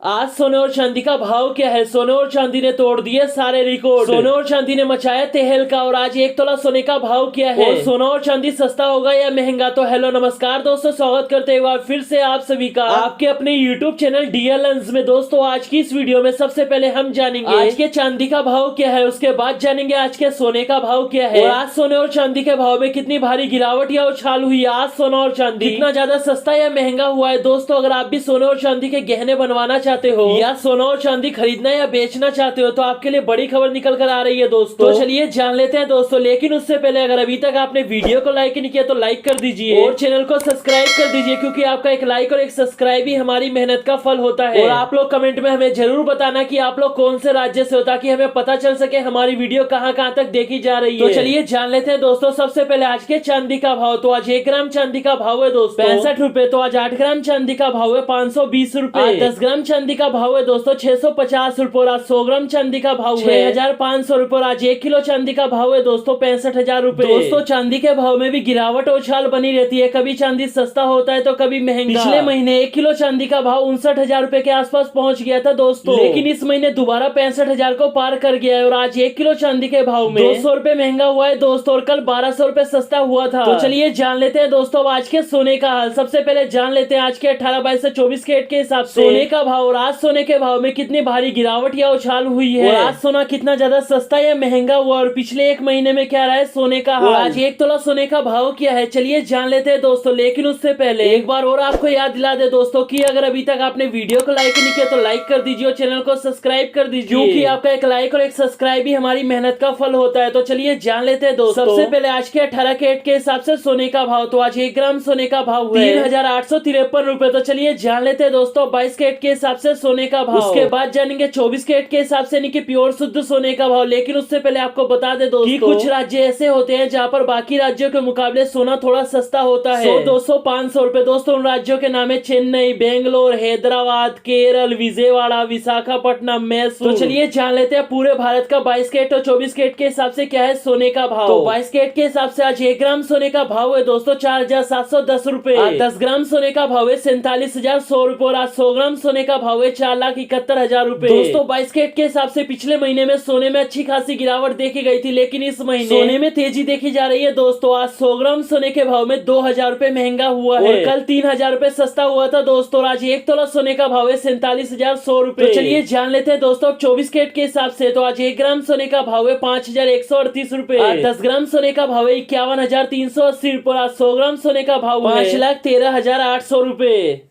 आज सोने और चांदी का भाव क्या है। सोने और चांदी ने तोड़ दिए सारे रिकॉर्ड। सोने और चांदी ने मचाया तहलका। और आज एक तोला सोने का भाव क्या है। और सोना और चांदी सस्ता होगा या महंगा। तो हेलो नमस्कार दोस्तों, स्वागत करते हैं फिर से आप सभी का आपके अपने यूट्यूब चैनल डीएल लेंस में। दोस्तों आज की इस वीडियो में सबसे पहले हम जानेंगे आज के चांदी का भाव क्या है। उसके बाद जानेंगे आज के सोने का भाव क्या है। और आज सोने और चांदी के भाव में कितनी भारी गिरावट या उछाल हुई। आज सोना और चांदी कितना ज्यादा सस्ता या महंगा हुआ है। दोस्तों अगर आप भी सोने और चांदी के गहने बनवाना चाहते हो या सोना और चांदी खरीदना या बेचना चाहते हो तो आपके लिए बड़ी खबर निकल कर आ रही है दोस्तों। तो चलिए जान लेते हैं दोस्तों। लेकिन उससे पहले अगर अभी तक आपने वीडियो को लाइक नहीं किया तो लाइक कर दीजिए और चैनल को सब्सक्राइब कर दीजिए, क्योंकि आपका एक लाइक और एक सब्सक्राइब ही हमारी मेहनत का फल होता है। और आप लोग कमेंट में हमें जरूर बताना कि आप लोग कौन से राज्य से हो, ताकि हमें पता चल सके हमारी वीडियो कहाँ कहाँ तक देखी जा रही है। तो चलिए जान लेते हैं दोस्तों। सबसे पहले आज के चांदी का भाव। तो आज 1 ग्राम चांदी का भाव है दोस्तों 65 रुपए। तो आज 8 ग्राम चांदी का भाव है 520 रुपए। 10 ग्राम चांदी का भाव है दोस्तों 650 रुपए। और आज 100 ग्राम चांदी का भाव है 6500 रुपए। और आज 1 किलो चांदी का भाव है दोस्तों 65,000 रुपए। दोस्तों चांदी के भाव में भी गिरावट और उछाल बनी रहती है। कभी चांदी सस्ता होता है तो कभी महंगा। पिछले महीने 1 किलो चांदी का भाव 59,000 रुपए के आसपास पहुंच गया था दोस्तों, लेकिन इस महीने दोबारा 65,000 को पार कर गया है। और आज 1 किलो चांदी के भाव में 200 रुपए महंगा हुआ है दोस्तों, और कल 1200 रुपए सस्ता हुआ था। तो चलिए जान लेते हैं दोस्तों आज के सोने का हाल। सबसे पहले जान लेते हैं आज के 18, 22 से 24 कैरेट के हिसाब से सोने का भाव। और आज सोने के भाव में कितनी भारी गिरावट या उछाल हुई है। और आज सोना कितना ज्यादा सस्ता या महंगा हुआ। और पिछले एक महीने में क्या रहा है सोने का हाल। आज 1 तोला सोने का भाव क्या है चलिए जान लेते हैं दोस्तों। लेकिन उससे पहले एक बार और आपको याद दिला दे दोस्तों कि अगर अभी तक आपने वीडियो को लाइक नहीं किया तो लाइक कर दीजिए और चैनल को सब्सक्राइब कर दीजिए, क्योंकि आपका एक लाइक और एक सब्सक्राइब ही हमारी मेहनत का फल होता है। तो चलिए जान लेते हैं दोस्तों। सबसे पहले आज के 18 कैरेट के हिसाब से सोने का भाव। तो आज 1 ग्राम सोने का भाव 3,853 रुपए। तो चलिए जान लेते हैं दोस्तों 22 कैरेट के हिसाब से सोने का भाव। उसके बाद जानेंगे 24 कैरेट के हिसाब से यानी कि प्योर शुद्ध सोने का भाव। लेकिन उससे पहले आपको बता दे दोस्तों कि कुछ राज्य ऐसे होते हैं जहाँ पर बाकी राज्यों के मुकाबले सोना थोड़ा सस्ता होता है। 100, 200, 500 रुपए। दोस्तों उन राज्यों के नाम है चेन्नई, बेंगलोर, हैदराबाद, केरल, विजयवाड़ा, विशाखापट्टनम, मैसूर। तो चलिए जान लेते हैं पूरे भारत का 22 कैरेट और 24 कैरेट के हिसाब से क्या है सोने का भाव। तो 22 कैरेट के हिसाब से आज 1 ग्राम सोने का भाव है दोस्तों 4,710 रुपए। 10 ग्राम सोने का भाव है 47,100 रुपए। और आज 100 ग्राम सोने का भाव है 4,71,000 रुपए। दोस्तों 22 कैरेट के हिसाब से पिछले महीने में सोने में अच्छी खासी गिरावट देखी गई थी, लेकिन इस महीने सोने में तेजी देखी जा रही है दोस्तों। आज 100 ग्राम सोने के भाव में 2,000 रुपए महंगा हुआ है और कल 3,000 रुपए सस्ता हुआ था दोस्तों। आज 1 तोला सोने का भाव है 47,100 रुपए। तो चलिए जान लेते हैं दोस्तों 24 कैरेट के हिसाब से। तो आज 1 ग्राम सोने का भाव है 5,138 रुपए। 10 ग्राम सोने का भाव है 51,380 रुपए। आज 100 ग्राम सोने का भाव 5,13,800 रुपए।